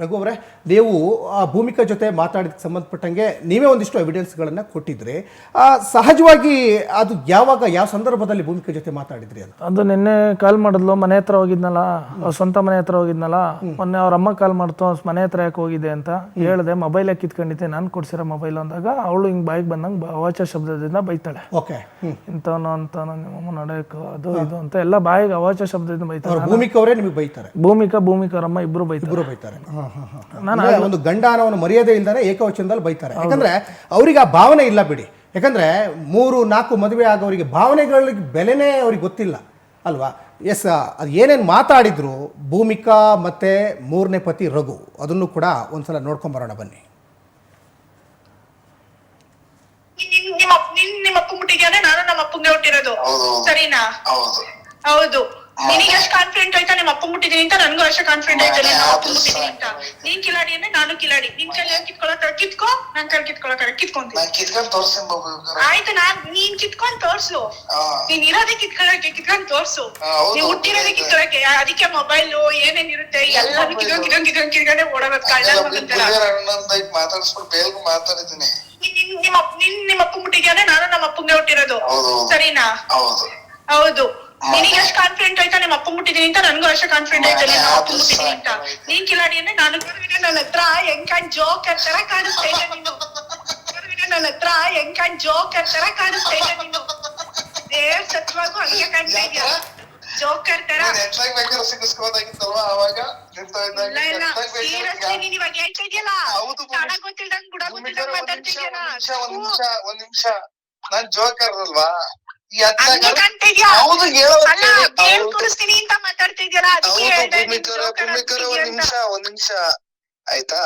ರಘು ಅವರೇ, ನೀವು ಆ ಭೂಮಿಕಾ ಜೊತೆ ಮಾತಾಡಿದಕ್ಕೆ ಸಂಬಂಧಪಟ್ಟಂಗೆ ನೀವೇ ಒಂದಿಷ್ಟು ಎವಿಡೆನ್ಸ್ಗಳನ್ನು ಕೊಟ್ಟಿದ್ರಿ. ಸಹಜವಾಗಿ ಅದು ಯಾವ ಸಂದರ್ಭದಲ್ಲಿ ಭೂಮಿಕಾ ಜೊತೆ ಮಾತಾಡಿದ್ರಿ ಅಂತ? ಅದು ನಿನ್ನೆ ಕಾಲ್ ಮಾಡಿದ್ಲು, ಮನೆ ಹತ್ರ ಹೋಗಿದ್ನಲ್ಲ, ಸ್ವಂತ ಮನೆ ಹತ್ರ ಹೋಗಿದ್ನಲ್ಲ, ಮೊನ್ನೆ ಅವ್ರ ಅಮ್ಮ ಕಾಲ್ ಮಾಡ್ತು, ಮನೆ ಹತ್ರ ಯಾಕೆ ಹೋಗಿದೆ ಅಂತ ಹೇಳಿದೆ. ಮೊಬೈಲ್ ಕಿತ್ಕೊಂಡಿದ್ದೆ, ನಾನು ಕೊಡ್ಸಿರೋ ಮೊಬೈಲ್ ಅಂದಾಗ ಅವಳು ಹಿಂಗೆ ಬಾಯಿಗೆ ಬಂದಂಗೆ ಅವಾಚ್ಯ ಶಬ್ದದಿಂದ ಬೈತಾಳೆ. ಓಕೆ, ಇಂಥವನು ಅಂತಾನು, ನಿಮ್ಮಮ್ಮ ನಡೆಯಕ್ಕೆ ಅದು ಇದು ಅಂತ ಎಲ್ಲ ಬಾಯಿಗೆ ಅವಾಚ್ಯ ಶಬ್ದದಿಂದ ಬೈತಾರೆ. ಭೂಮಿಕಾ ಅವರೇ ನಿಮಗೆ ಬೈತಾರೆ? ಭೂಮಿಕಾರಮ್ಮ ಇಬ್ರು ಬೈತಾರೆ. ನಾನು ಒಂದು ಗಂಡ ಅನ್ನೋನು ಮರ್ಯಾದೆ ಇಲ್ದಾನೆ ಏಕವಚನದಲ್ಲಿ ಬೈತಾರೆ. ಯಾಕಂದ್ರೆ ಅವ್ರಿಗೆ ಆ ಭಾವನೆ ಇಲ್ಲ ಬಿಡಿ. ಯಾಕಂದ್ರೆ 3-4 ಮದುವೆ ಆಗೋರಿಗೆ ಭಾವನೆಗಳಿಗೆ ಬೆಲೆನೇ ಅವ್ರಿಗೆ ಗೊತ್ತಿಲ್ಲ ಅಲ್ವಾ? ಎಸ್, ಅದು ಏನೇನು ಮಾತಾಡಿದ್ರು ಭೂಮಿಕಾ ಮತ್ತೆ 3ನೇ ಪತಿ ರಘು, ಅದನ್ನು ಕೂಡ ಒಂದ್ಸಲ ನೋಡ್ಕೊಂಬರೋಣ ಬನ್ನಿ. ನಿಮ್ಮ ಅಪ್ಪ ಮುಟ್ಟಿದ್ಯಾನೆ, ನಾನು ನಮ್ಮ ಅಪ್ಪಂಗೆ ಹುಟ್ಟಿರೋದು, ಸರಿನಾ? ಹೌದು. ನಿನಗೆ ಎಷ್ಟು ಕಾನ್ಫಿಡೆಂಟ್ ಆಯ್ತಾ ನಿಮ್ಮ ಅಪ್ಪ ಮುಟ್ಟಿದೀನಿ ಅಂತ? ನನ್ಗೂ ಅಷ್ಟೇ ಕಾನ್ಫಿಡೆಂಟ್ ಆಯ್ತಾ ನಿಮ್ಮ ಅಪ್ಪ ಮುಟ್ಟಿದೀನಿ ಅಂತ? ನೀನ್ ಕಿಲಾಡಿ ಅಂದ್ರೆ ನಾನು ಕಿಲಾಡಿ. ನಿನ್ ಕೈಲಿ ಕಿತ್ಕೊಳಕ್ ಕಿತ್ಕೋ, ನನ್ ಕೈಲಿ ಕಿತ್ಕೊಂತೀನಿ. ಆಯ್ತು, ನೀನ್ ಕಿತ್ಕೊಂಡ್ ತೋರ್ಸು. ನೀನ್ ಇರೋದೇ ಕಿತ್ಕೊಂಡ್ ತೋರ್ಸು. ನೀವ್ ಹುಟ್ಟಿರೋದೇ ಕಿತ್ಕೊಳಕ್ಕೆ. ಅದಕ್ಕೆ ಮೊಬೈಲ್ ಏನೇನ್ ಇರುತ್ತೆ ಎಲ್ಲಾನು ಕಿತ್ಕೊಂಡೆ ಓಡೋದ್ ಕಳ್ಳ ಮಾತಾಡಿದೀನಿ. ನಿಮ್ಮ ಅಪ್ಪ ಮುಟ್ಟಿದ್ಯಾನೆ, ನಾನು ನಮ್ಮ ಅಪ್ಪಂಗೆ ಹುಟ್ಟಿರೋದು, ಸರಿನಾ? ಹೌದು. ನಿನಗೆ ಎಷ್ಟು ಕಾನ್ಫಿಡೆಂಟ್ ಆಯ್ತಾ ನಿಮ್ಮ ಅಪ್ಪ ಮುಟ್ಟಿದೀನಿ ಅಂತ? ನನ್ಗೂ ಅಷ್ಟೇ ಕಾನ್ಫಿಡೆಂಟ್ ಆಯ್ತಾ ನಿಮ್ಮ ಅಪ್ಪ ಮುಟ್ಟಿದೀನಿ ಅಂತ? ನೀನ್ ಕಿಲಾಡಿ ಅಂದ್ರೆ ನಾನು ನನ್ನ ಹತ್ರ ಹೆಂಗ್ ಜೋಕರ್ ತರ ಕಾಣಿಸ್ತಾ ಇದ್ದೆ ನೀನು. ನನ್ನ ಹತ್ರ ಹೆಂಗ್ ಜೋಕರ್ ತರ ಕಾಣಿಸ್ತಾ ಇದ್ದೆ ನೀನು. ದೇವ್ ಸತ್ವಾಗೂ ಹಂಗೆ ಕಾಣ್ತಾ ಇದ್ಯಾ, ಜೋಕರ್ ತರ. ಸೀರಿಯಸ್ಲಿ ನೀನ್ ಇವಾಗ ಹೇಳ್ತಾ ಇದೆಯಲ್ಲ, ತಡ ಗೊತ್ತಿಲ್ದಂಗ್ ಬುಡ ಗೊತ್ತಿಲ್ದಂಗ್ ಮಾತಾಡ್ತಿದ್ಯಲ್ಲ. ಒಂದ್ ನಿಮಿಷ, ನಾನ್ ಜೋಕರ್ ಅಲ್ವಾ? ಕುಡಿಸ್ತೀನಿ ಅಂತ ಮಾತಾಡ್ತಿದ್ಯಲ್ಲ, ಒಂದ್ ನಿಮಿಷ ಆಯ್ತಾ?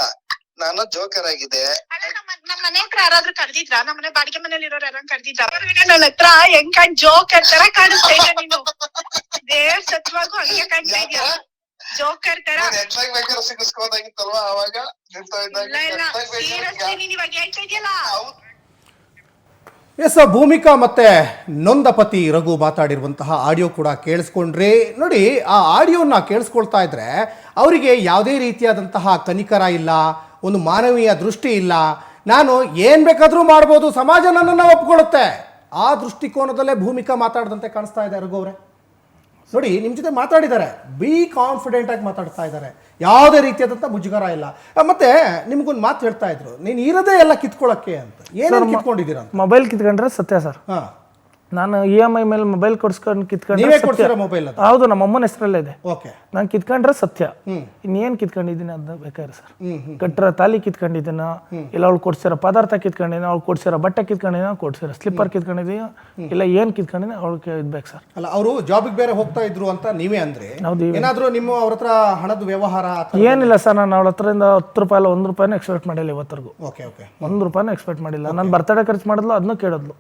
ನಾನು ಜೋಕರ್ ಆಗಿದೆ. ನಮ್ಮ ಮನೆ ಹತ್ರ ಯಾರಾದ್ರೂ ಕರ್ದಿದ್ರ? ನಮ್ಮ ಮನೆ ಬಾಡಿಗೆ ಮನೇಲಿ ಇರೋರು ಯಾರು ಕರ್ದಿದ್ರ? ನನ್ನ ಹತ್ರ ಹೆಂಗ್ ಜೋಕರ್ ತರ ಕಾಣಿಸ್ತಾ ಇದ್ದೆ ನೀನು. ದೇವ್ ಸತ್ವಾಗೂ ಹಂಗೆ ಕಾಣ್ತಾ ಇದ್ಯಾ, ಜೋಕರ್ ತರ. ಸಿಗಿಸ್ಕೋದಾಗಿತ್ತಲ್ವಾ ಅವಾಗ? ಸೀರಿಯಸ್ಲಿ ನೀನ್ ಇವಾಗ ಹೇಳ್ತಾ ಇದೆಯಲ್ಲ. ಎಸ್, ಭೂಮಿಕಾ ಮತ್ತೆ ನೊಂದ ಪತಿ ರಘು ಮಾತಾಡಿರುವಂತಹ ಆಡಿಯೋ ಕೂಡ ಕೇಳಿಸ್ಕೊಂಡ್ರಿ. ನೋಡಿ, ಆ ಆಡಿಯೋನ ಕೇಳಿಸ್ಕೊಳ್ತಾ ಇದ್ರೆ ಅವರಿಗೆ ಯಾವುದೇ ರೀತಿಯಾದಂತಹ ಕನಿಕರ ಇಲ್ಲ, ಒಂದು ಮಾನವೀಯ ದೃಷ್ಟಿ ಇಲ್ಲ. ನಾನು ಏನು ಬೇಕಾದರೂ ಮಾಡ್ಬೋದು, ಸಮಾಜ ನನ್ನನ್ನು ಒಪ್ಕೊಳ್ಳುತ್ತೆ, ಆ ದೃಷ್ಟಿಕೋನದಲ್ಲೇ ಭೂಮಿಕಾ ಮಾತಾಡದಂತೆ ಕಾಣಿಸ್ತಾ ಇದೆ ರಘು ಅವರೇ. ನೋಡಿ, ನಿಮ್ಮ ಜೊತೆ ಮಾತಾಡಿದ್ದಾರೆ, ಬಿ ಕಾನ್ಫಿಡೆಂಟ್ ಆಗಿ ಮಾತಾಡ್ತಾ ಇದ್ದಾರೆ, ಯಾವುದೇ ರೀತಿಯಾದಂಥ ಮುಜುಗರ ಇಲ್ಲ. ಮತ್ತೆ ನಿಮ್ಗೊಂದು ಮಾತು ಹೇಳ್ತಾ ಇದ್ರು, ನೀನು ಇರೋದೇ ಎಲ್ಲ ಕಿತ್ಕೊಳ್ಳೋಕ್ಕೆ ಅಂತ. ಏನೇನು ಕಿತ್ಕೊಂಡಿದ್ದೀರಾ? ಮೊಬೈಲ್ ಕಿತ್ಕೊಂಡ್ರೆ ಸತ್ಯ ಸರ್. ನಾನು EMI ಮೇಲೆ ಮೊಬೈಲ್ ಕೊಡ್ಸ್ಕೊಂಡು ಕಿತ್ಕೊಂಡ್ರೆ ಮೊಬೈಲ್? ಹೌದು, ನಮ್ಮ ಅಮ್ಮನ ಹೆಸರಲ್ಲೇ ಇದೆ. ಓಕೆ, ನಾನು ಕಿತ್ಕೊಂಡ್ರೆ ಸತ್ಯ. ಇನ್ನೇನು ಕಿತ್ಕೊಂಡಿದ್ದೀನಿ ಅದನ್ನ ಬೇಕಾದ್ರೆ ಸರ್. ಕಟ್ಟಿರೋ ತಾಲಿ ಕಿತ್ಕೊಂಡಿದ್ದೀನ, ಇಲ್ಲ ಅವ್ಳು ಕೊಡ್ಸಿರೋ ಪದಾರ್ಥ ಕಿತ್ಕೊಂಡಿದ್ದೀನಿ, ಅವ್ಳು ಕೊಡ್ಸಿರೋ ಬಟ್ಟೆ ಕಿತ್ಕೊಂಡಿದ್ದೀನಿ, ಕೊಡ್ಸಿರೋ ಸ್ಲಿಪ್ಪರ್ ಕಿತ್ಕೊಂಡಿದ್ದೀನಿ, ಇಲ್ಲ ಏನು ಕಿತ್ಕೊಂಡಿದ್ದೀನಿ ಅವ್ಳಿಗೆ ಇದ್ಬೇಕು ಸರ್. ಅಲ್ಲ, ಅವರು ಜಾಬಿಗೆ ಬೇರೆ ಹೋಗ್ತಾ ಇದ್ರು ಅಂತ ನೀವೇ ಅಂದ್ರೆ, ಏನಾದರೂ ನಿಮ್ಮ ಅವ್ರ ಹತ್ರ ಹಣದ ವ್ಯವಹಾರ ಏನಿಲ್ಲ ಸರ್. ನಾನು ಅವಳ ಹತ್ರದಿಂದ 10 ರೂಪಾಯಿ ಅಲ್ಲ 1 ರೂಪಾಯಿನೂ ಎಕ್ಸ್ಪೆಕ್ಟ್ ಮಾಡಿಲ್ಲ ಇವತ್ತರೆಗೂ. ಓಕೆ ಓಕೆ, 1 ರೂಪಾಯಿನೂ ಎಕ್ಸ್ಪೆಕ್ಟ್ ಮಾಡಿಲ್ಲ. ನಾನು ಬರ್ತಡೇ ಖರ್ಚು ಮಾಡಿದ್ಲು, ಅದನ್ನು ಕೇಳಿದ್ಲು.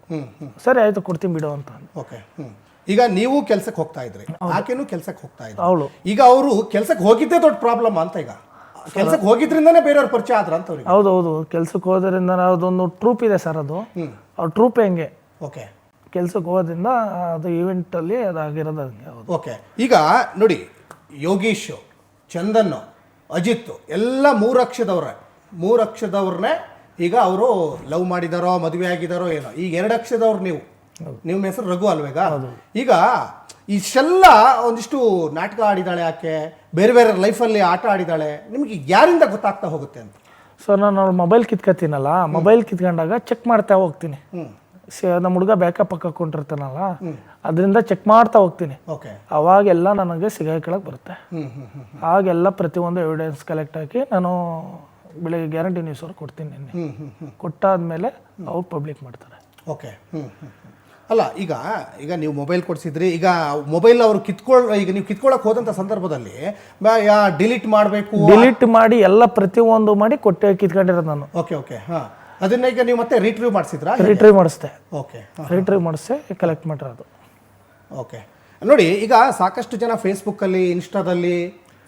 ಸರಿ ಆಯ್ತು, ಕೊಡ್ತೀನಿ ಬಿಡು ಅಂತ. ಓಕೆ, ಈಗ ನೀವು ಕೆಲ್ಸಕ್ಕೆ ಹೋಗ್ತಾ ಇದ್ರಿ, ಆಕೆನೂ ಕೆಲ್ಸಕ್ಕೆ ಹೋಗ್ತಾ ಇದ್ರು. ಅವಳು ಈಗ ಅವರು ಕೆಲ್ಸಕ್ಕೆ ಹೋಗಿದ್ದೇ ದೊಡ್ಡ ಪ್ರಾಬ್ಲಮ್ ಅಂತ. ಈಗ ಕೆಲ್ಸಕ್ಕೆ ಹೋಗಿದ್ರಿಂದಾನೇ ಬೇರೆಯವ್ರ ಪರಿಚಯ ಆದ್ರ ಅಂತ ಅವ್ರಿಗೆ? ಹೌದು, ಕೆಲ್ಸಕ್ಕೆ ಹೋದ್ರಿಂದ ಅದೊಂದು ಟ್ರೂಪ್ ಇದೆ ಸರ್. ಅದು ಅವ್ರ ಟ್ರೂಪ್ ಹೆಂಗೆ. ಓಕೆ, ಕೆಲ್ಸಕ್ಕೆ ಹೋಗೋದ್ರಿಂದ ಅದು ಈವೆಂಟ್ ಅಲ್ಲಿ ಅದಾಗಿರೋದು ಹಂಗೆ. ಓಕೆ, ಈಗ ನೋಡಿ, ಯೋಗೀಶ್, ಚಂದನ್, ಅಜಿತ್ ಎಲ್ಲ 3 ಅಕ್ಷರದವ್ರನ್ನೇ ಈಗ ಅವರು ಲವ್ ಮಾಡಿದಾರೋ ಮದುವೆ ಆಗಿದಾರೋ ಏನೋ. ಈಗ 2 ಅಕ್ಷರದವ್ರು ನೀವು, ನಿಮ್ಮ ಹೆಸರು ರಘು ಅಲ್ವೇಗ? ಈಗ ಇಷ್ಟೆಲ್ಲ ಒಂದಿಷ್ಟು ನಾಟಕ ಆಡಿದಾಳೆ ಆಕೆ, ಬೇರೆ ಬೇರೆ ಲೈಫಲ್ಲಿ ಆಟ ಆಡಿದಾಳೆ, ನಿಮಗೆ ಯಾರಿಂದ ಗೊತ್ತಾಗ್ತಾ ಹೋಗುತ್ತೆ ಅಂತ? ಸೊ ನಾನು ಅವ್ಳು ಮೊಬೈಲ್ ಕಿತ್ಕೊತೀನಲ್ಲ, ಮೊಬೈಲ್ ಕಿತ್ಕೊಂಡಾಗ ಚೆಕ್ ಮಾಡ್ತಾ ಹೋಗ್ತೀನಿ. ನಮ್ಮ ಹುಡುಗ ಬ್ಯಾಕಪ್ ಹಾಕೊಂಡಿರ್ತಾನಲ್ಲ, ಅದರಿಂದ ಚೆಕ್ ಮಾಡ್ತಾ ಹೋಗ್ತೀನಿ. ಅವಾಗೆಲ್ಲ ನನಗೆ ಸಿಗಾಕೊಳ್ಳೋಕೆ ಬರುತ್ತೆ. ಆಗೆಲ್ಲ ಪ್ರತಿಯೊಂದು ಎವಿಡೆನ್ಸ್ ಕಲೆಕ್ಟ್ ಹಾಕಿ ನಾನು ಬೆಳಿಗ್ಗೆ ಗ್ಯಾರಂಟಿ ನ್ಯೂಸ್ ಅವ್ರು ಕೊಡ್ತೀನಿ. ನಿನ್ನೆ ಕೊಟ್ಟಾದ್ಮೇಲೆ ಅವ್ರು ಪಬ್ಲಿಕ್ ಮಾಡ್ತಾರೆ. ಓಕೆ, ಅಲ್ಲ, ಈಗ ನೀವು ಮೊಬೈಲ್ ಕೊಡಿಸಿದ್ರಿ. ಈಗ ಮೊಬೈಲ್ ಅವರು ಈಗ ನೀವು ಕಿತ್ಕೊಳ್ಳೋಕೆ ಹೋದಂಥ ಸಂದರ್ಭದಲ್ಲಿ ಡಿಲೀಟ್ ಮಾಡಬೇಕು, ಡಿಲೀಟ್ ಮಾಡಿ ಎಲ್ಲ ಪ್ರತಿಯೊಂದು ಮಾಡಿ ಕೊಟ್ಟೆ ಕಿತ್ಕೊಂಡಿರೋದು ನಾನು. ಓಕೆ ಓಕೆ, ಹಾಂ, ಅದನ್ನ ಈಗ ನೀವು ಮತ್ತೆ ರಿಟ್ರೀವ್ ಮಾಡಿಸಿದ್ರಾ? ರಿಟ್ರೀವ್ ಮಾಡಿಸ್ದೆ. ಓಕೆ, ರಿಟ್ರೀವ್ ಮಾಡಿಸಿ ಕಲೆಕ್ಟ್ ಮಾಡಿರೋದು. ಓಕೆ, ನೋಡಿ, ಈಗ ಸಾಕಷ್ಟು ಜನ ಫೇಸ್ಬುಕ್ಕಲ್ಲಿ, ಇನ್ಸ್ಟಾದಲ್ಲಿ,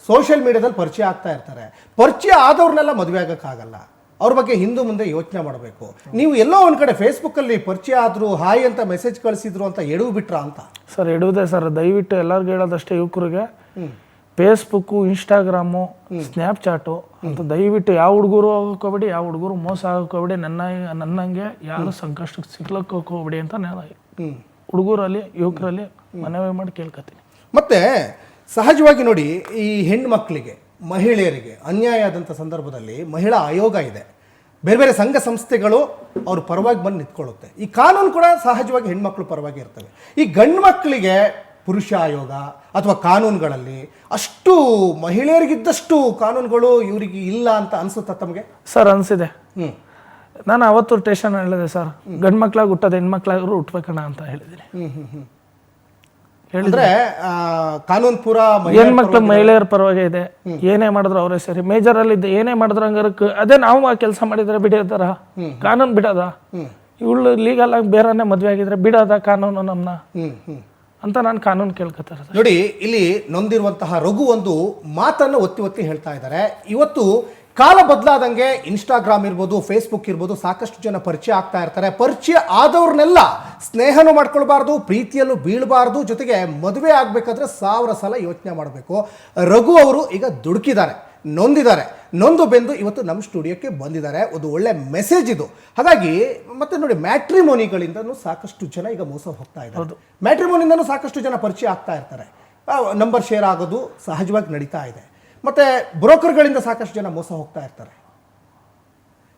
ಸೋಷಿಯಲ್ ಮೀಡಿಯಾದಲ್ಲಿ ಪರಿಚಯ ಆಗ್ತಾ ಇರ್ತಾರೆ. ಪರಿಚಯ ಆದವ್ರನ್ನೆಲ್ಲ ಮದುವೆ ಆಗೋಕ್ಕಾಗಲ್ಲ, ಅವ್ರ ಬಗ್ಗೆ ಹಿಂದೆ ಮುಂದೆ ಯೋಚನೆ ಮಾಡಬೇಕು. ನೀವು ಎಲ್ಲೋ ಒಂದು ಕಡೆ ಫೇಸ್ಬುಕ್ಕಲ್ಲಿ ಪರಿಚಯ ಆದರೂ ಹಾಯ್ ಅಂತ ಮೆಸೇಜ್ ಕಳಿಸಿದ್ರು ಅಂತ ಎಡವು ಬಿಟ್ರಾ ಅಂತ? ಸರ್, ಎಡುವುದೇ ಸರ್. ದಯವಿಟ್ಟು ಎಲ್ಲರಿಗೂ ಹೇಳೋದಷ್ಟೇ, ಯುವಕರಿಗೆ ಫೇಸ್ಬುಕ್ಕು, ಇನ್ಸ್ಟಾಗ್ರಾಮು, ಸ್ನ್ಯಾಪ್ಚಾಟು ಅಂತ ದಯವಿಟ್ಟು ಯಾವ ಹುಡುಗರು ಹೋಗಕ್ಕೆ ಹೋಗ್ಬೇಡಿ, ಯಾವ ಹುಡುಗರು ಮೋಸ ಆಗಕ್ಕೆ ಹೋಗ್ಬೇಡಿ, ನನ್ನಂಗೆ ಯಾರು ಸಂಕಷ್ಟಕ್ಕೆ ಸಿಗ್ಲಕ್ಕೆ ಹೋಗ್ಬೇಡಿ ಅಂತ ನಾನು ಹುಡುಗರಲ್ಲಿ ಯುವಕರಲ್ಲಿ ಮನವಿ ಮಾಡಿ ಕೇಳ್ಕೊತೀನಿ. ಮತ್ತೆ ಸಹಜವಾಗಿ ನೋಡಿ, ಈ ಹೆಣ್ಮಕ್ಳಿಗೆ ಮಹಿಳೆಯರಿಗೆ ಅನ್ಯಾಯ ಆದಂಥ ಸಂದರ್ಭದಲ್ಲಿ ಮಹಿಳಾ ಆಯೋಗ ಇದೆ, ಬೇರೆ ಬೇರೆ ಸಂಘ ಸಂಸ್ಥೆಗಳು ಅವ್ರ ಪರವಾಗಿ ಬಂದು ನಿಂತ್ಕೊಳ್ಳುತ್ತೆ. ಈ ಕಾನೂನು ಕೂಡ ಸಹಜವಾಗಿ ಹೆಣ್ಮಕ್ಳು ಪರವಾಗಿ ಇರ್ತವೆ. ಈ ಗಂಡು ಮಕ್ಕಳಿಗೆ ಪುರುಷ ಆಯೋಗ ಅಥವಾ ಕಾನೂನುಗಳಲ್ಲಿ ಅಷ್ಟು ಮಹಿಳೆಯರಿಗಿದ್ದಷ್ಟು ಕಾನೂನುಗಳು ಇವರಿಗೆ ಇಲ್ಲ ಅಂತ ಅನ್ಸುತ್ತಾ ತಮಗೆ? ಸರ್ ಅನಿಸಿದೆ. ನಾನು ಅವತ್ತು ಸ್ಟೇಷನ್ ಹೇಳಿದೆ ಸರ್, ಗಂಡು ಮಕ್ಳಾಗಿ ಹುಟ್ಟೋದು ಹೆಣ್ಮಕ್ಳಾದ್ರು ಹುಟ್ಬೇಕಣ್ಣ ಅಂತ ಹೇಳಿದ್ದೀನಿ. ಹೇಳಿದ್ರೆ ಕಾನೂನು ಪೂರ ಹೆಣ್ಮಕ್ಳು ಮಹಿಳೆಯರ ಪರವಾಗಿ ಇದೆ. ಏನೇ ಮಾಡಿದ್ರು ಅವರೇ ಸರಿ. ಮೇಜರ್ ಅಲ್ಲಿ ಇದ್ದೆ ಏನೇ ಮಾಡಿದ್ರು ಹಂಗಾರಕ್ಕೆ ಅದೇ ನಾವು ಆ ಕೆಲಸ ಮಾಡಿದ್ರೆ ಬಿಡೋದಾರ ಕಾನೂನು ಬಿಡೋದ? ಇವಳು ಲೀಗಲ್ ಆಗಿ ಬೇರೆನೇ ಮದುವೆ ಆಗಿದ್ರೆ ಬಿಡೋದ ಕಾನೂನು ನಮ್ಮನ್ನ ಅಂತ ನಾನು ಕಾನೂನು ಕೇಳ್ಕೊತಾರೆ. ನೋಡಿ, ಇಲ್ಲಿ ನೊಂದಿರುವಂತಹ ರಘು ಒಂದು ಮಾತನ್ನು ಒತ್ತಿ ಒತ್ತಿ ಹೇಳ್ತಾ ಇದ್ದಾರೆ. ಇವತ್ತು ಕಾಲ ಬದಲಾದಂಗೆ ಇನ್ಸ್ಟಾಗ್ರಾಮ್ ಇರ್ಬೋದು, ಫೇಸ್ಬುಕ್ ಇರ್ಬೋದು, ಸಾಕಷ್ಟು ಜನ ಪರಿಚಯ ಆಗ್ತಾ ಇರ್ತಾರೆ. ಪರಿಚಯ ಆದವ್ರನ್ನೆಲ್ಲ ಸ್ನೇಹನೂ ಮಾಡ್ಕೊಳ್ಬಾರ್ದು, ಪ್ರೀತಿಯಲ್ಲೂ ಬೀಳಬಾರ್ದು, ಜೊತೆಗೆ ಮದುವೆ ಆಗಬೇಕಾದ್ರೆ 1000 ಸಲ ಯೋಚನೆ ಮಾಡಬೇಕು. ರಘು ಅವರು ಈಗ ದುಡುಕಿದ್ದಾರೆ, ನೊಂದಿದ್ದಾರೆ, ನೊಂದು ಬೆಂದು ಇವತ್ತು ನಮ್ಮ ಸ್ಟುಡಿಯೋಕ್ಕೆ ಬಂದಿದ್ದಾರೆ. ಒಂದು ಒಳ್ಳೆ ಮೆಸೇಜ್ ಇದು. ಹಾಗಾಗಿ ಮತ್ತೆ ನೋಡಿ, ಮ್ಯಾಟ್ರಿಮೋನಿಗಳಿಂದನೂ ಸಾಕಷ್ಟು ಜನ ಈಗ ಮೋಸ ಹೋಗ್ತಾ ಇದ್ದಾರೆ. ಮ್ಯಾಟ್ರಿಮೋನಿಂದನೂ ಸಾಕಷ್ಟು ಜನ ಪರಿಚಯ ಆಗ್ತಾ ಇರ್ತಾರೆ. ನಂಬರ್ ಶೇರ್ ಆಗೋದು ಸಹಜವಾಗಿ ನಡೀತಾ ಇದೆ. ಮತ್ತು ಬ್ರೋಕರ್ಗಳಿಂದ ಸಾಕಷ್ಟು ಜನ ಮೋಸ ಹೋಗ್ತಾ ಇರ್ತಾರೆ.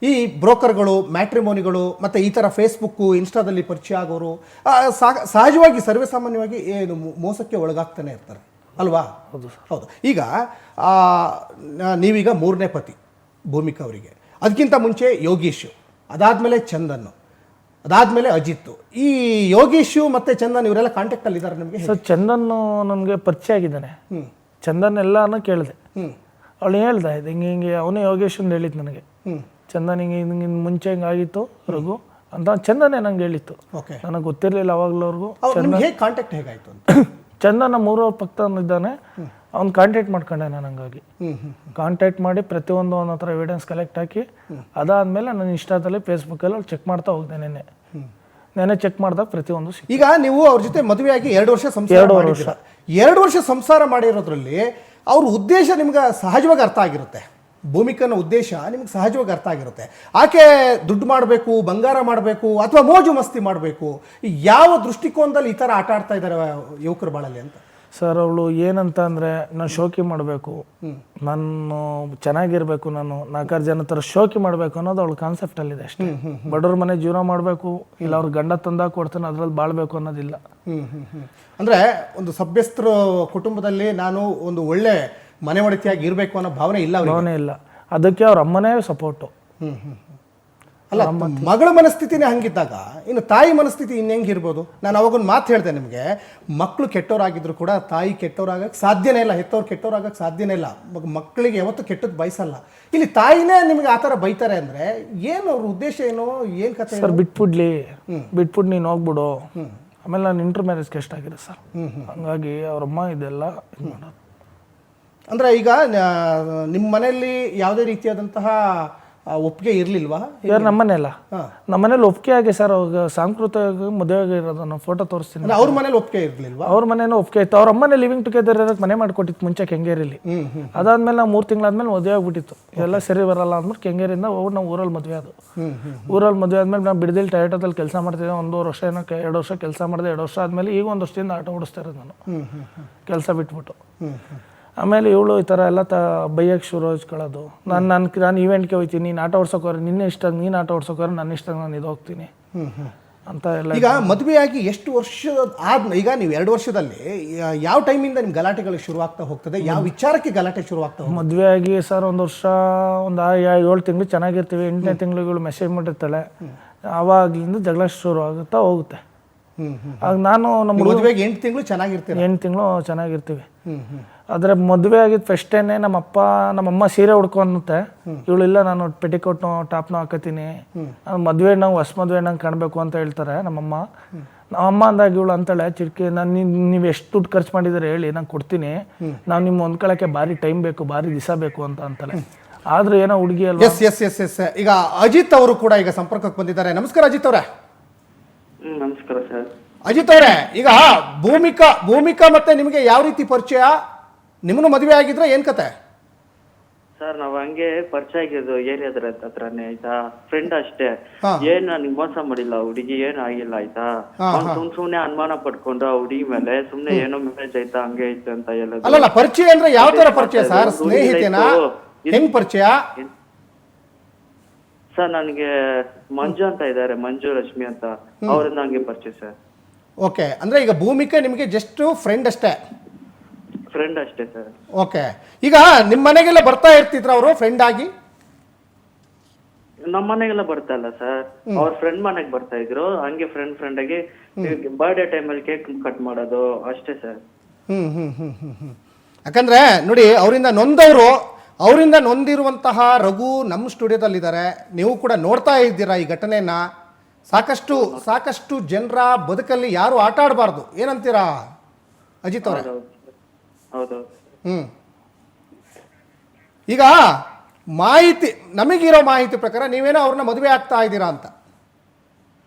ಈ ಬ್ರೋಕರ್ಗಳು, ಮ್ಯಾಟ್ರಿಮೋನಿಗಳು ಮತ್ತು ಈ ಥರ ಫೇಸ್ಬುಕ್ಕು, ಇನ್ಸ್ಟಾದಲ್ಲಿ ಪರಿಚಯ ಆಗೋರು ಸಹಜವಾಗಿ ಸರ್ವೇಸಾಮಾನ್ಯವಾಗಿ ಏನು ಮೋಸಕ್ಕೆ ಒಳಗಾಗ್ತಾನೆ ಇರ್ತಾರೆ ಅಲ್ವಾ? ಹೌದು. ಈಗ ನೀವೀಗ 3ನೇ ಪತಿ ಭೂಮಿಕಾ ಅವರಿಗೆ, ಅದಕ್ಕಿಂತ ಮುಂಚೆ ಯೋಗೀಶು, ಅದಾದಮೇಲೆ ಚಂದನ್, ಅದಾದಮೇಲೆ ಅಜಿತ್. ಈ ಯೋಗೀಶು ಮತ್ತು ಚಂದನ್ ಇವರೆಲ್ಲ ಕಾಂಟ್ಯಾಕ್ಟಲ್ಲಿ ಇದ್ದಾರೆ ನಿಮಗೆ? ಸರ್ ಚಂದನ್ ನನಗೆ ಪರಿಚಯ ಆಗಿದ್ದಾನೆ. ಚಂದನ್ ಎಲ್ಲಾನು ಕೇಳಿದೆ. ಅವಳು ಹೇಳ್ದ ಇದು ಹಿಂಗೆ ಅವನೇ ಯೋಗೇಶನ್ ಹೇಳಿದ್ದು ನನಗೆ. ಚಂದನ್ ಹಿಂಗೆ ಮುಂಚೆ ಹಿಂಗಾಗಿತ್ತು ರಘು ಅಂತ ಚಂದನೇ ನಂಗೆ ಹೇಳಿತ್ತು. ನನಗೆ ಗೊತ್ತಿರಲಿಲ್ಲ ಅವಾಗ್ಲವ್ರಿಗೂ. ಕಾಂಟ್ಯಾಕ್ಟ್ ಹೇಗಾಯ್ತು ಅಂತ? ಚಂದನ್ ನಮ್ಮ ಊರವ್ರ ಪಕ್ಕದಲ್ಲಿದ್ದಾನೆ, ಅವ್ನು ಕಾಂಟ್ಯಾಕ್ಟ್ ಮಾಡ್ಕೊಂಡೆ ನಾನು. ಹಂಗಾಗಿ ಕಾಂಟ್ಯಾಕ್ಟ್ ಮಾಡಿ ಪ್ರತಿಯೊಂದು ಅವನ ಹತ್ರ ಎವಿಡೆನ್ಸ್ ಕಲೆಕ್ಟ್ ಹಾಕಿ ಅದಾದಮೇಲೆ ನಾನು ಇನ್ಸ್ಟಾದಲ್ಲಿ ಫೇಸ್ಬುಕ್ಕಲ್ಲಿ ಚೆಕ್ ಮಾಡ್ತಾ ಹೋಗ್ದೆ. ನೆನೆ ಚೆಕ್ ಮಾಡಿದಾಗ ಪ್ರತಿಯೊಂದು. ಈಗ ನೀವು ಅವ್ರ ಜೊತೆ ಮದುವೆಯಾಗಿ 2 ವರ್ಷ ಸಂಸಾರ 2 ವರ್ಷ ಸಂಸಾರ ಮಾಡಿರೋದ್ರಲ್ಲಿ ಅವ್ರ ಉದ್ದೇಶ ನಿಮ್ಗೆ ಸಹಜವಾಗಿ ಅರ್ಥ ಆಗಿರುತ್ತೆ. ಭೂಮಿಕನ ಉದ್ದೇಶ ನಿಮ್ಗೆ ಸಹಜವಾಗಿ ಅರ್ಥ ಆಗಿರುತ್ತೆ. ಆಕೆ ದುಡ್ಡು ಮಾಡಬೇಕು, ಬಂಗಾರ ಮಾಡಬೇಕು, ಅಥವಾ ಮೋಜು ಮಸ್ತಿ ಮಾಡಬೇಕು, ಯಾವ ದೃಷ್ಟಿಕೋನದಲ್ಲಿ ಈ ಥರ ಆಟ ಆಡ್ತಾ ಇದ್ದಾರೆ ಯುವಕರ ಬಾಳಲ್ಲಿ ಅಂತ? ಸರ್ ಅವಳು ಏನಂತ ಅಂದರೆ, ನಾನು ಶೋಕಿ ಮಾಡಬೇಕು, ನಾನು ಚೆನ್ನಾಗಿರ್ಬೇಕು, ನಾನು 4 ಜನ ಥರ ಶೋಕಿ ಮಾಡಬೇಕು ಅನ್ನೋದು ಅವಳ ಕಾನ್ಸೆಪ್ಟಲ್ಲಿದೆ ಅಷ್ಟೇ. ಬಡವ್ರ ಮನೆ ಜೀವನ ಮಾಡಬೇಕು, ಇಲ್ಲ ಅವ್ರ ಗಂಡ ತಂದಾಗ ಕೊಡ್ತಾನೆ ಅದ್ರಲ್ಲಿ ಬಾಳ್ಬೇಕು ಅನ್ನೋದಿಲ್ಲ. ಅಂದರೆ ಒಂದು ಸಭ್ಯಸ್ಥರ ಕುಟುಂಬದಲ್ಲಿ ನಾನು ಒಂದು ಒಳ್ಳೆ ಮನೆ ಒಡತಿಯಾಗಿ ಇರಬೇಕು ಅನ್ನೋ ಭಾವನೆ ಇಲ್ಲ. ಭಾವನೆ ಇಲ್ಲ. ಅದಕ್ಕೆ ಅವ್ರ ಅಮ್ಮನೇ ಸಪೋರ್ಟು. ಅಲ್ಲ, ಮಗಳ ಮನಸ್ಥಿತಿನೇ ಹಂಗಿದ್ದಾಗ ಇನ್ನು ತಾಯಿ ಮನಸ್ಥಿತಿ ಇನ್ನೆಂಗಿರ್ಬೋದು? ನಾನು ಅವಾಗೊಂದು ಮಾತು ಹೇಳಿದೆ ನಿಮಗೆ, ಮಕ್ಕಳು ಕೆಟ್ಟವರಾಗಿದ್ರು ಕೂಡ ತಾಯಿ ಕೆಟ್ಟವರಾಗಕ್ಕೆ ಸಾಧ್ಯನೇ ಇಲ್ಲ, ಹೆತ್ತವ್ರು ಕೆಟ್ಟವರಾಗಕ್ಕೆ ಸಾಧ್ಯನೇ ಇಲ್ಲ. ಮಕ್ಕಳಿಗೆ ಯಾವತ್ತೂ ಕೆಟ್ಟದ್ದು ಬಯಸಲ್ಲ. ಇಲ್ಲಿ ತಾಯಿನೇ ನಿಮಗೆ ಆ ಥರ ಬೈತಾರೆ ಅಂದರೆ ಏನು ಅವ್ರ ಉದ್ದೇಶ ಏನು, ಏನು ಕತೆ? ಸರ್ ಬಿಟ್ಬಿಟ್ಟು ನೀನು ಹೋಗ್ಬಿಡು. ಆಮೇಲೆ ನಾನು ಇಂಟರ್ ಮ್ಯಾರೇಜ್ಗೆ ಎಷ್ಟಾಗಿದೆ ಸರ್. ಹಂಗಾಗಿ ಅವ್ರಮ್ಮ ಇದೆಲ್ಲ ಇದು ಮಾಡೋದು. ಅಂದರೆ ಈಗ ನಿಮ್ಮ ಮನೆಯಲ್ಲಿ ಯಾವುದೇ ರೀತಿಯಾದಂತಹ ಒಪ್ಪಿಗೆ ಇರಲಿಲ್ವಾ? ಯಾರು ನಮ್ಮನೆಲ್ಲ? ನಮ್ಮನೇಲಿ ಒಪ್ಪಿಗೆ ಆಗಿ ಸರ್. ಅವಾಗ ಸಾಂಸ್ಕೃತಿಕ ಮದುವೆ ಆಗಿರೋದು. ನಾನು ಫೋಟೋ ತೋರಿಸ್ತೀನಿ. ಅವ್ರ ಮನೇಲಿ ಒಪ್ಪಿಗೆ ಇರಲಿಲ್ವಾ? ಅವ್ರ ಮನೇನೂ ಒಪ್ಪಿಗೆ ಇತ್ತು. ಅವ್ರ ಅಮ್ಮನೇ ಲಿವಿಂಗ್ ಟುಗೆದರ್ ಇರೋಕ್ಕೆ ಮನೆ ಮಾಡಿಕೊಟ್ಟಿತ್ತು ಮುಂಚೆ ಕೆಂಗೇರಿಲಿ. ಅದಾದ್ಮೇಲೆ ನಾವು 3 ತಿಂಗಳಾದ್ಮೇಲೆ ಮದುವೆ ಆಗ್ಬಿಟ್ಟಿತ್ತು. ಎಲ್ಲ ಸರಿ ಬರಲ್ಲ ಅಂದ್ಬಿಟ್ಟು ಕೆಂಗೇರಿಯಿಂದ ಹೋಗಿ ನಾವು ಊರಲ್ಲಿ ಮದುವೆ ಅದು. ಊರಲ್ಲಿ ಮದುವೆ ಆದ್ಮೇಲೆ ನಾವು ಬಿಡದಿಲ್ ಟೊಯೋಟೋದಲ್ಲಿ ಕೆಲಸ ಮಾಡ್ತಿದ್ದೆ. 1 ವರ್ಷ ಏನೋ 2 ವರ್ಷ ಕೆಲಸ ಮಾಡಿದೆ. 2 ವರ್ಷ ಆದಮೇಲೆ ಈಗ 1 ವರ್ಷದಿಂದ ಆಟೋ ಓಡಿಸ್ತಾ ಇರೋದು ನಾನು, ಕೆಲಸ ಬಿಟ್ಬಿಟ್ಟು. ಆಮೇಲೆ ಇವಳು ಈ ಥರ ಎಲ್ಲ ಬೈಯಕ್ಕೆ ಶುರು ಹಚ್ಕೊಳ್ಳೋದು. ನಾನು ಇವೆಂಟ್ಗೆ ಹೋಗ್ತೀನಿ, ನೀನು ಆಟ ಓಡ್ಸೋಕೋರೆ ನಿನ್ನೆ ಇಷ್ಟ, ನೀನು ಆಟ ಓಡ್ಸೋಕೋರೆ ನನ್ನ ಇಷ್ಟ, ನಾನು ಇದು ಹೋಗ್ತೀನಿ ಅಂತ ಎಲ್ಲ. ಈಗ ಮದುವೆಯಾಗಿ ಎಷ್ಟು ವರ್ಷ ಈಗ ನೀವು 2 ವರ್ಷದಲ್ಲಿ ಯಾವ ಟೈಮಿಂದ ನಿಮ್ಮ ಗಲಾಟೆಗಳು ಶುರುವಾಗ್ತಾ ಹೋಗ್ತದೆ? ಯಾವ ವಿಚಾರಕ್ಕೆ ಗಲಾಟೆ ಶುರುವಾಗ್ತಾ ಹೋಗ್ತದೆ? ಮದುವೆಯಾಗಿ ಸರ್ 1 ವರ್ಷ, ಒಂದು 7 ತಿಂಗಳು ಚೆನ್ನಾಗಿರ್ತೀವಿ. 8ನೇ ತಿಂಗಳು ಮೆಸೇಜ್ ಮಾಡಿರ್ತಾಳೆ. ಆವಾಗಲಿಂದ ಜಗಳ ಶುರು ಆಗುತ್ತಾ ಹೋಗುತ್ತೆ. ಆಗ ನಾನು ನಮ್ಮ ಮದುವೆಗೆ 8 ತಿಂಗಳು ಚೆನ್ನಾಗಿರ್ತೀವಿ. 8 ತಿಂಗಳು ಚೆನ್ನಾಗಿರ್ತೀವಿ. ಆದರೆ ಮದುವೆ ಆಗಿದ್ದು ಫಸ್ಟೇನೆ ನಮ್ಮಮ್ಮ ಸೀರೆ ಉಡ್ಕೊಂತೆ. ಇವಳಿಲ್ಲ, ನಾನು ಪೆಟಿಕೋಟ್ನು ಟಾಪ್ನು ಹಾಕತೀನಿ, ಮದುವೆ ನಾವು ಹೊಸ ಮದುವೆ ನಂಗೆ ಕಾಣಬೇಕು ಅಂತ ಹೇಳ್ತಾರೆ ನಮ್ಮಮ್ಮ. ನಮ್ಮಮ್ಮ ಅಂದಾಗ ಇವಳು ಅಂತಾಳೆ ಚಿಡ್ಕಿ, ನೀವು ಎಷ್ಟು ದುಡ್ಡು ಖರ್ಚು ಮಾಡಿದರೆ ಹೇಳಿ, ನಾನು ಕೊಡ್ತೀನಿ, ನಾವು ನಿಮ್ಮ ಹೊಂದ್ಕೊಳ್ಳೋಕ್ಕೆ ಭಾರಿ ಟೈಮ್ ಬೇಕು, ಭಾರಿ ದಿವಸ ಬೇಕು ಅಂತ ಅಂತಾಳೆ. ಆದ್ರೆ ಏನೋ ಹುಡುಗಿ ಅಲ್ವಾ. ಎಸ್. ಈಗ ಅಜಿತ್ ಅವರು ಕೂಡ ಈಗ ಸಂಪರ್ಕಕ್ಕೆ ಬಂದಿದ್ದಾರೆ. ನಮಸ್ಕಾರ ಅಜಿತ್ ಅವರೇ. ನಮಸ್ಕಾರ ಸರ್. ಅಜಿತ್ ಅವರೇ, ಈಗ ಭೂಮಿಕಾ ಮತ್ತೆ ನಿಮಗೆ ಯಾವ ರೀತಿ ಪರಿಚಯ? ನಿಮ್ಮನ್ನು ಮದುವೆ ಆಗಿದ್ರೆ ಏನು ಕತೆ? ಸರ್ ನಾವ್ ಹಂಗೆ ಪರಿಚಯ ಆಗಿದ್ದು ಏರಿಯಾದ್ರ ಹತ್ರನೇ ಆಯ್ತಾ, ಫ್ರೆಂಡ್ ಅಷ್ಟೇ. ಹಾ. ಏನ್ ನನಗ್ ಮೋಸ ಮಾಡಿಲ್ಲ ಹುಡುಗಿ, ಏನು ಆಗಿಲ್ಲ ಆಯ್ತಾ. ಅವ್ನ್ ಸುಮ್ನೆ ಅನುಮಾನ ಪಡ್ಕೊಂಡು ಆ ಹುಡುಗಿ ಮೇಲೆ ಸುಮ್ನೆ ಏನೋ ಮ್ಯಾರೇಜ್ ಆಯ್ತಾ ಹಂಗೆ ಆಯ್ತು ಅಂತ ಹೇಳೋದು. ಅಲ್ಲಲ್ಲ, ಪರಿಚಯ ಅಂದ್ರೆ ಯಾವ ತರ ಪರಿಚಯ ಸರ್? ಸ್ನೇಹಿತೆನಾ, ಹೆಂಗ್ ಪರಿಚಯ? ಸರ್ ನನಗೆ ಮಂಜು ಅಂತ ಇದಾರೆ, ಮಂಜು ರಶ್ಮಿ ಅಂತ, ಅವ್ರಿಂದ ಹಂಗೆ ಪರಿಚಯ ಸರ್. ಓಕೆ, ಅಂದ್ರೆ ಈಗ ಭೂಮಿಕಾ ನಿಮಗೆ ಜಸ್ಟ್ ಫ್ರೆಂಡ್ ಅಷ್ಟೇ? ಫ್ರೆಂಡ್ ಅಷ್ಟೇ ಸರ್. ಓಕೆ, ಈಗ ನಿಮ್ಮ ಮನೆಗೆಲ್ಲ ಬರ್ತಾ ಇರ್ತಿದ್ರ ಅವರು ಫ್ರೆಂಡ್ ಆಗಿ? ನಮ್ಮ ಮನೆಗೆಲ್ಲ ಬರ್ತಾ ಇಲ್ಲ ಸರ್, ಅವ್ರ ಫ್ರೆಂಡ್ ಮನೆಗೆ ಬರ್ತಾ ಇದ್ರು. ಹಂಗೆ ಫ್ರೆಂಡ್ ಆಗಿ ಬರ್ಡೇ ಟೈಮಲ್ಲಿ ಕೇಕ್ ಕಟ್ ಮಾಡೋದು ಅಷ್ಟೇ ಸರ್. ಯಾಕಂದ್ರೆ ನೋಡಿ, ಅವರಿಂದ ನೊಂದಿರುವಂತಹ ರಘು ನಮ್ಮ ಸ್ಟುಡಿಯೋದಲ್ಲಿದ್ದಾರೆ. ನೀವು ಕೂಡ ನೋಡ್ತಾ ಇದ್ದೀರಾ ಈ ಘಟನೆಯನ್ನ. ಸಾಕಷ್ಟು ಜನರ ಬದುಕಲ್ಲಿ ಯಾರು ಆಟ ಆಡಬಾರ್ದು, ಏನಂತೀರಾ ಅಜಿತ್ ಅವರೇ? ಹೌದು. ಈಗ ನಮಗಿರೋ ಮಾಹಿತಿ ಪ್ರಕಾರ ನೀವೇನೋ ಅವ್ರನ್ನ ಮದುವೆ ಆಗ್ತಾ ಇದ್ದೀರಾ ಅಂತ?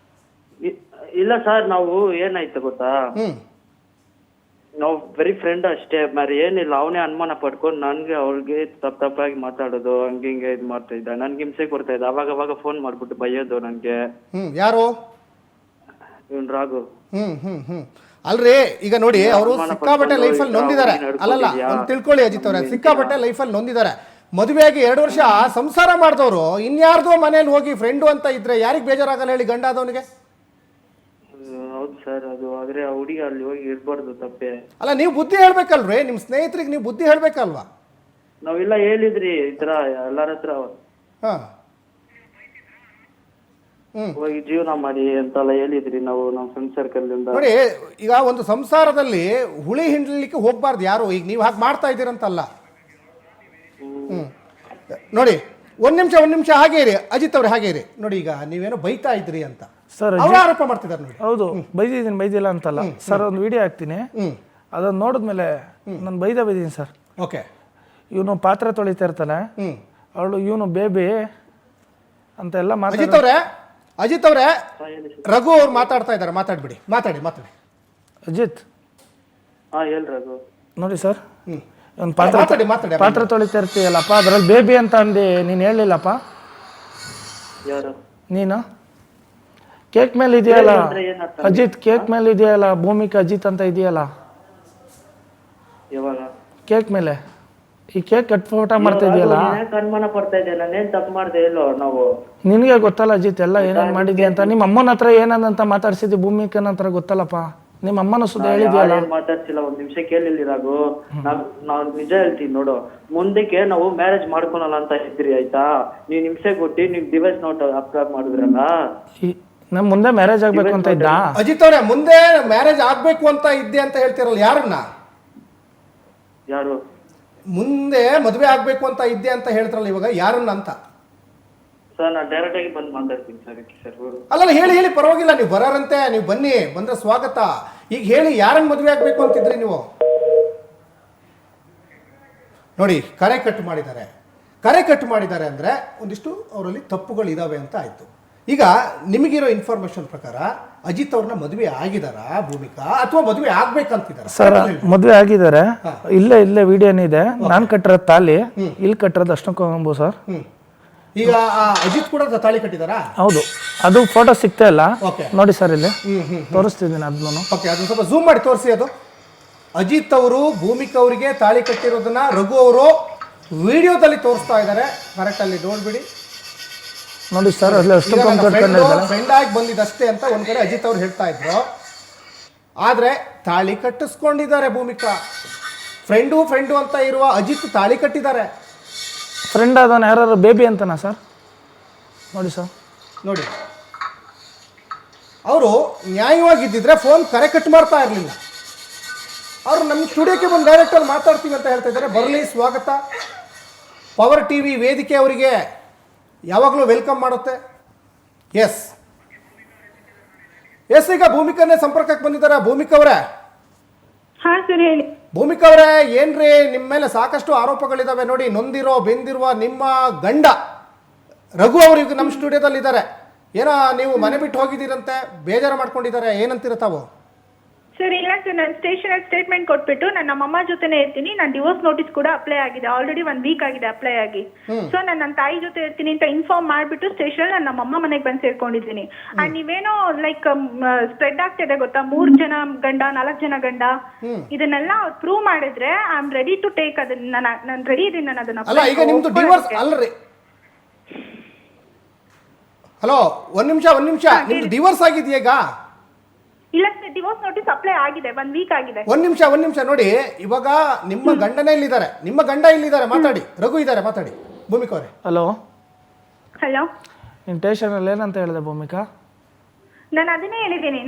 ಇಲ್ಲ ಸರ್, ನಾವು ಏನಾಯ್ತು ಗೊತ್ತಾ, ನಾವು ಬರೀ ಫ್ರೆಂಡ್ ಅಷ್ಟೇ, మరి ಏನಿಲ್ಲ. ಅವನೇ ಅನುಮಾನ ಪಡ್ಕೊಂಡು ನನ್ಗೆ ಅವ್ರಿಗೆ ತಪ್ಪಾಗಿ ಮಾತಾಡೋದು, ಹಂಗೆ ಹಿಂಗೆ ಇದು ಮಾಡ್ತಾ ಇದ್ದ, ನನ್ಗೆ ಹಿಂಸೆ ಕೊಡ್ತಾ ಇದ್ದ. ಅವಾಗ ಫೋನ್ ಮಾಡ್ಬಿಟ್ಟು ಬೈಯೋದು ನನ್ಗೆ. ಯಾರು? ಇವ್ನ್ ರಾಘು. ಅಲ್ರಿ, ಈಗ ನೋಡಿ, ಅವರು ಸಿಕ್ಕಾಪಟ್ಟೆ ಲೈಫಲ್ಲಿ ನೊಂದಿದ್ದಾರೆ. ಅಲ್ಲಲ್ಲ, ಒಂದು ತಿಳ್ಕೊಳ್ಳಿ ಅಜಿತ್ ಅವರೇ, ಸಿಕ್ಕಾಪಟ್ಟೆ ಲೈಫಲ್ಲಿ ನೊಂದಿದ್ದಾರೆ. ಮದುವೆಯಾಗಿ 2 ವರ್ಷ ಸಂಸಾರ ಮಾಡಿದವರು ಇನ್ಯಾರ್ದೋ ಮನೇಲಿ ಹೋಗಿ ಫ್ರೆಂಡು ಅಂತ ಇದ್ರೆ ಯಾರಿಗೆ ಬೇಜಾರಾಗಲ್ಲ ಹೇಳಿ, ಗಂಡ ಆದವನಿಗೆ? ಹೌದು ಸರ್, ಅದು ಆದ್ರೆ ಆ ಹುಡುಗಿ ಅಲ್ಲಿ ಹೋಗಿ ಇರ್ಬಾರ್ದು, ತಪ್ಪೆ. ಅಲ್ಲ, ನೀವು ಬುದ್ಧಿ ಹೇಳ್ಬೇಕಲ್ರಿ, ನಿಮ್ಮ ಸ್ನೇಹಿತರಿಗೆ ನೀವು ಬುದ್ಧಿ ಹೇಳ್ಬೇಕಲ್ವಾ? ನಾವೆಲ್ಲ ಹೇಳಿದ್ರಿ ಈ ತರ ಎಲ್ಲಾರ ಹತ್ರ, ಹೋಗಿ ಜೀವನ ಮಾಡಿ ಅಂತೆಲ್ಲ ಹೇಳಿದ್ರಿ ನಾವು ನಮ್ಮ ಫ್ರೆಂಡ್ ಸರ್ಕಲ್ ಇಂದ. ನೋಡಿ, ಈಗ ಒಂದು ಸಂಸಾರದಲ್ಲಿ ಹುಳಿ ಹಿಂಡ್ಲಿಕ್ಕೆ ಹೋಗ್ಬಾರ್ದು ಯಾರು. ಈಗ ನೀವು ಹಾಗೆ ಮಾಡ್ತಾ ಇದ್ದೀರಂತಲ್ಲ. ನೋಡಿ, ಒಂದ್ ನಿಮಿಷ ಹಾಗೆ ಇರಿ ಅಜಿತ್ ಅವ್ರೆ, ಹಾಗೆ ಇರಿ. ನೋಡಿ, ಈಗ ನೀವೇನೋ ಬೈತಾ ಇದ್ರಿ ಅಂತ ಸರ್ ಅವ್ರು ಆರೋಪ ಮಾಡ್ತಿದ್ದಾರೆ. ನೋಡಿ, ಹೌದು, ಬೈದಿಲ್ಲ ಅಂತಲ್ಲ ಸರ್. ಒಂದು ವಿಡಿಯೋ ಹಾಕ್ತೀನಿ, ಅದನ್ನ ನೋಡಿದ್ಮೇಲೆ ನಾನು ಬೈದಿದ್ದೀನಿ ಸರ್. ಓಕೆ, ಇವನು ಪಾತ್ರೆ ತೊಳಿತಾ ಇರ್ತಾನೆ, ಅವಳು ಇವನು ಬೇಬಿ ಅಂತ ಎಲ್ಲ ಅಜಿತ್ ಅವ್ರೆ, ರಘು ಅವ್ರು ಮಾತಾಡ್ತಾ ಇದ್ದಾರೆ, ಮಾತಾಡಿ. ಅಜಿತ್, ಹೇಳ್ ರಘು. ನೋಡಿ ಸರ್, ಒಂದು ಪಾತ್ರೆ ತೊಳಿತಾ ಇರ್ತೀಯಲ್ಲಪ್ಪ, ಅದ್ರಲ್ಲಿ ಬೇಬಿ ಅಂತ ಅಂದು ನೀನು ಹೇಳಿಲ್ಲಪ್ಪ. ಯಾರು? ನೀನು ಕೇಕ್ ಮೇಲೆ ಇದೆಯಲ್ಲ ಅಜಿತ್, ಕೇಕ್ ಮೇಲೆ ಇದೆಯಲ್ಲ ಭೂಮಿಕಾ ಅಜಿತ್ ಅಂತ ಇದೆಯಲ್ಲ ಯಾವಾಗ? ಕೇಕ್ ಮೇಲೆ ಈ ಕೇಕ್ ಕಟ್ ಫೋಟೋ ಮಾಡ್ತಾ ಇದೆಯಲ್ಲ, ಅನುಮಾನ ಪಡ್ತಾ ಇದ್ದೆ, ನಾನೇನ್ ತಪ್ಪು ಮಾಡ್ದೆ ಇಲ್ಲೋ. ನಾವು ನಿನಗೆ ಗೊತ್ತಲ್ಲ ಅಜಿತ್ ಎಲ್ಲ ಏನೇನು ಮಾಡಿದ್ಯಾ ಅಂತ. ನಿಮ್ಮ ಅಮ್ಮನ ಹತ್ರ ಏನಂತ ಮಾತಾಡ್ಸಿದ್ದಿ ಭೂಮಿಕನ ಹತ್ರ ಗೊತ್ತಲ್ಲಪ್ಪ. ನಿಮ್ಮ ಅಮ್ಮನ ಸುದ್ದಿ ಹೇಳಿದ್ಯಲ್ಲ. ಮಾತಾಡ್ಸಿಲ್ಲ, ಒಂದ್ ನಿಮಿಷ ಕೇಳಿಲ್ಲ ರಾಘು. ನಾವ್ ನಿಜ ಹೇಳ್ತೀನಿ ನೋಡು, ಮುಂದಕ್ಕೆ ನಾವು ಮ್ಯಾರೇಜ್ ಮಾಡ್ಕೊಳಲ್ಲ ಅಂತ ಇದ್ರಿ ಆಯ್ತಾ. ನೀವ್ ನಿಮಿಷ ಕೊಟ್ಟಿ ನೀವ್ ಡಿವೈಸ್ ನೋಟ್ ಅಪ್ಲೋಡ್ ಮಾಡಿದ್ರಲ್ಲ, ನಮ್ ಮುಂದೆ ಮ್ಯಾರೇಜ್ ಆಗ್ಬೇಕು ಅಂತ ಇದ್ದ. ಅಜಿತ್ ಅವ್ರೆ, ಮುಂದೆ ಮ್ಯಾರೇಜ್ ಆಗ್ಬೇಕು ಅಂತ ಇದ್ದೆ ಅಂತ ಹೇಳ್ತಿರಲ್ಲ, ಯಾರನ್ನ? ಯಾರು? ಮುಂದೆ ಮದುವೆ ಆಗ್ಬೇಕು ಅಂತ ಇದ್ದೆ ಅಂತ ಹೇಳ್ತಾರಲ್ಲ, ಇವಾಗ ಯಾರನ್ನ ಅಂತ? ಸರ್ ನಾನು ಡೈರೆಕ್ಟ್ ಆಗಿ ಬಂದು ಮಾತಾಡ್ತೀನಿ ಸರ್. ಅಲ್ಲಲ್ಲ, ಹೇಳಿ ಪರವಾಗಿಲ್ಲ, ನೀವು ಬರೋರಂತೆ, ನೀವು ಬನ್ನಿ, ಬಂದ್ರೆ ಸ್ವಾಗತ. ಈಗ ಹೇಳಿ, ಯಾರನ್ನ ಮದುವೆ ಆಗ್ಬೇಕು ಅಂತಿದ್ರಿ ನೀವು? ನೋಡಿ, ಕರೆ ಕಟ್ ಮಾಡಿದ್ದಾರೆ ಅಂದ್ರೆ ಒಂದಿಷ್ಟು ಅವರಲ್ಲಿ ತಪ್ಪುಗಳು ಇದಾವೆ ಅಂತ ಆಯ್ತು. ಈಗ ನಿಮಗಿರೋ ಇನ್ಫಾರ್ಮೇಶನ್ ಪ್ರಕಾರ ಅಜಿತ್ ಅವ್ರನ್ನ ಮದುವೆ ಆಗಿದಾರಾ ಭೂಮಿಕಾ, ಅಥವಾ ಮದುವೆ ಆಗ್ಬೇಕಂತಿದಾರ? ಸರ್ ಮದುವೆ ಆಗಿದ್ದಾರೆ, ಇಲ್ಲೇ ವಿಡಿಯೋನೇ ಇದೆ. ನಾನ್ ಕಟ್ಟಿರೋದು ತಾಲಿ, ಇಲ್ಲಿ ಕಟ್ಟಿರೋದು ಅಷ್ಟೊಂದು ಸರ್. ಈಗ ಅಜಿತ್ ಕೂಡ ತಾಳಿ ಕಟ್ಟಿದಾರಾ? ಹೌದು, ಅದು ಫೋಟೋ ಸಿಗ್ತಾ ಇಲ್ಲ ನೋಡಿ ಸರ್, ಇಲ್ಲಿ ತೋರಿಸ್ತಿದ್ದೀನಿ ಅದನ್ನು. ಓಕೆ, ಅದನ್ನ ಸ್ವಲ್ಪ ಝೂಮ್ ಮಾಡಿ ತೋರಿಸಿ. ಅದು ಅಜಿತ್ ಅವರು ಭೂಮಿಕಾ ಅವರಿಗೆ ತಾಳಿ ಕಟ್ಟಿರೋದನ್ನ ರಘು ಅವರು ವಿಡಿಯೋದಲ್ಲಿ ತೋರಿಸ್ತಾ ಇದ್ದಾರೆ. ಕರೆಕ್ಟ್ ಅಲ್ಲಿ ನೋಡ್ಬಿಡಿ ನೋಡಿ ಸರ್, ಅಲ್ಲಿ ಫ್ರೆಂಡ್ ಆಗಿ ಬಂದಿದ್ದಷ್ಟೇ ಅಂತ ಒಂದ್ ಕಡೆ ಅಜಿತ್ ಅವ್ರು ಹೇಳ್ತಾ ಇದ್ರು. ಆದ್ರೆ ತಾಳಿ ಕಟ್ಟಿಸ್ಕೊಂಡಿದ್ದಾರೆ ಭೂಮಿಕಾ. ಫ್ರೆಂಡು ಅಂತ ಇರುವ ಅಜಿತ್ ತಾಳಿ ಕಟ್ಟಿದ್ದಾರೆ. ಫ್ರೆಂಡ್ ಅದನ್ನ ಯಾರು ಬೇಬಿ ಅಂತನಾ ಸರ್? ನೋಡಿ ಸರ್, ನೋಡಿ, ಅವರು ನ್ಯಾಯವಾಗಿದ್ದಿದ್ರೆ ಫೋನ್ ಕರೆ ಕಟ್ ಮಾಡ್ತಾ ಇರಲಿಲ್ಲ. ಅವರು ನಮ್ಮ ಸ್ಟುಡಿಯೋಕ್ಕೆ ಬಂದು ಡೈರೆಕ್ಟಲ್ಲಿ ಮಾತಾಡ್ತೀವಿ ಅಂತ ಹೇಳ್ತಾ ಇದ್ದಾರೆ. ಬರಲಿ, ಸ್ವಾಗತ. ಪವರ್ ಟಿವಿ ವೇದಿಕೆ ಅವರಿಗೆ ಯಾವಾಗಲೂ ವೆಲ್ಕಮ್ ಮಾಡುತ್ತೆ. ಎಸ್, ಈಗ ಭೂಮಿಕಾನೇ ಸಂಪರ್ಕಕ್ಕೆ ಬಂದಿದ್ದಾರೆ. ಭೂಮಿಕಾ ಅವರೇ, ಭೂಮಿಕಾ ಅವರೇ, ಏನ್ರಿ ನಿಮ್ಮ ಮೇಲೆ ಸಾಕಷ್ಟು ಆರೋಪಗಳಿದಾವೆ ನೋಡಿ. ನೊಂದಿರೋ ಬೆಂದಿರುವ ನಿಮ್ಮ ಗಂಡ ರಘು ಅವರು ಈಗ ನಮ್ಮ ಸ್ಟುಡಿಯೋದಲ್ಲಿ ಇದ್ದಾರೆ. ಏನೋ ನೀವು ಮನೆ ಬಿಟ್ಟು ಹೋಗಿದ್ದೀರಂತೆ, ಬೇಜಾರು ಮಾಡ್ಕೊಂಡಿದ್ದಾರೆ, ಏನಂತೀರ ತಾವು? ಸರ್ ಇಲ್ಲ ಸರ್, ನಾನು ಸ್ಟೇಷನ್ ಸ್ಟೇಟ್ಮೆಂಟ್ ಕೊಟ್ಬಿಟ್ಟು ನಾನು ನಮ್ಮಮ್ಮ ಜೊತೆನೇ ಇರ್ತೀನಿ. ನಾನು ಡಿವೋರ್ಸ್ ನೋಟಿಸ್ ಕೂಡ ಅಪ್ಲೈ ಆಗಿದೆ, ಆಲ್ರೆಡಿ 1 ವೀಕ್ ಆಗಿದೆ ಅಪ್ಲೈ ಆಗಿ. ಸೊ ನಾನು ನನ್ನ ತಾಯಿ ಜೊತೆ ಇರ್ತೀನಿ ಅಂತ ಇನ್ಫಾರ್ಮ್ ಮಾಡ್ಬಿಟ್ಟು ಸ್ಟೇಷನ್ ನಾನು ನಮ್ಮಮ್ಮ ಮನೆಗೆ ಬಂದು ಸೇರ್ಕೊಂಡಿದ್ದೀನಿ. ಅಂಡ್ ನೀವೇನೋ ಲೈಕ್ ಸ್ಪ್ರೆಡ್ ಆಗ್ತಿದೆ ಗೊತ್ತಾ, 3 ಜನ ಗಂಡ 4 ಜನ ಗಂಡ, ಇದನ್ನೆಲ್ಲ ಪ್ರೂವ್ ಮಾಡಿದ್ರೆ I am ready to take. ಅದನ್ನ ನಾನು ರೆಡಿ ಇದೀನಿ, ನಾನು ಅದನ್ನ ಅಲ್ಲ ಈಗ ನಿಮ್ದು ಡಿವೋರ್ಸ್ ಅಲ್ರಿ. ಹಲೋ ಒಂದ್ ನಿಮಿಷ ನಿಮ್ದು ಡಿವೋರ್ಸ್ ಆಗಿದೆಯಾ ಈಗ? ಇಲ್ಲ ಸರ್, ಡಿವೋರ್ಸ್ ನೋಟಿಸ್ ಅಪ್ಲೈ ಆಗಿದೆ, 1 ವೀಕ್ ಆಗಿದೆ. ಒಂದ್ ನಿಮಿಷ ನೋಡಿ, ಇವಾಗ ನಿಮ್ಮ ಗಂಡನೇ ಇಲ್ಲಿದ್ದಾರೆ, ನಿಮ್ಮ ಗಂಡ ಇಲ್ಲಿದ್ದಾರೆ, ಮಾತಾಡಿ. ರಘು ಇದ್ದಾರೆ, ಮಾತಾಡಿ. ಭೂಮಿಕಾ ಅವರೇ. Hello, hello. ಸ್ಟೇಷನಲ್ಲಿ ಏನಂತ ಹೇಳಿದೆ ಭೂಮಿಕಾ? ನಾನು ಅದನ್ನೇ ಹೇಳಿದ್ದೀನಿ.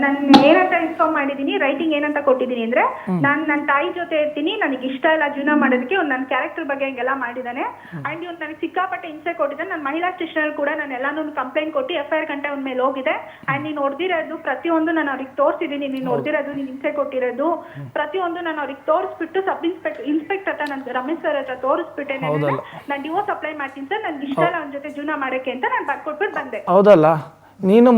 ನಾನು ಏನಂತ ಇನ್ಫಾರ್ಮ್ ಮಾಡಿದ್ದೀನಿ, ರೈಟಿಂಗ್ ಏನಂತ ಕೊಟ್ಟಿದ್ದೀನಿ ಅಂದ್ರೆ, ನಾನು ನನ್ನ ತಾಯಿ ಜೊತೆ ಇರ್ತೀನಿ, ನನಗೆ ಇಷ್ಟ ಇಲ್ಲ ಜೀವನ ಮಾಡೋದಕ್ಕೆ, ಅವ್ನು ನನ್ನ ಕ್ಯಾರೆಕ್ಟರ್ ಬಗ್ಗೆ ಹಿಂಗೆಲ್ಲ ಮಾಡಿದ್ದಾನೆ. ಅಂಡ್ ಇವ್ನು ನನಗೆ ಸಿಕ್ಕಾಪಟ್ಟೆ ಹಿಂಸೆ ಕೊಟ್ಟಿದ್ದಾನೆ. ನಾನು ಮಹಿಳಾ ಸ್ಟೇಷನ್ ಕೂಡ ನಾನು ಎಲ್ಲಾನು ಕಂಪ್ಲೇಂಟ್ ಕೊಟ್ಟು FIR ಗಂಟೆ ಅವ್ನ ಮೇಲೆ ಹೋಗಿದೆ. ಅಂಡ್ ನೀನು ಹೊಡೆದಿರೋದು ಪ್ರತಿಯೊಂದು ನಾನು ಅವ್ರಿಗೆ ತೋರಿಸಿದ್ದೀನಿ. ನೀನು ಹೊಡೆದಿರೋದು, ನೀನು ಹಿಂಸೆ ಕೊಟ್ಟಿರೋದು ಪ್ರತಿಯೊಂದು ನಾನು ಅವ್ರಿಗೆ ತೋರಿಸ್ಬಿಟ್ಟು ಸಬ್ ಇನ್ಸ್ಪೆಕ್ಟರ್ ಹತ್ರ, ನನ್ನ ರಮೇಶ್ ಸರ್ ಹತ್ರ ತೋರಿಸ್ಬಿಟ್ಟೆ ನಾನು ಡಿವೋರ್ಸ್ ಅಪ್ಲೈ ಮಾಡ್ತೀನಿ ಸರ್, ನನ್ಗೆ ಇಷ್ಟ ಇಲ್ಲ ಅವ್ನ ಜೊತೆ ಜೀವನ ಮಾಡಕ್ಕೆ ಅಂತ ನಾನು ಬರ್ಕೊಟ್ಬಿಟ್ಟು ಬಂದೆ. ಹೌದಲ್ಲ, ನೀನು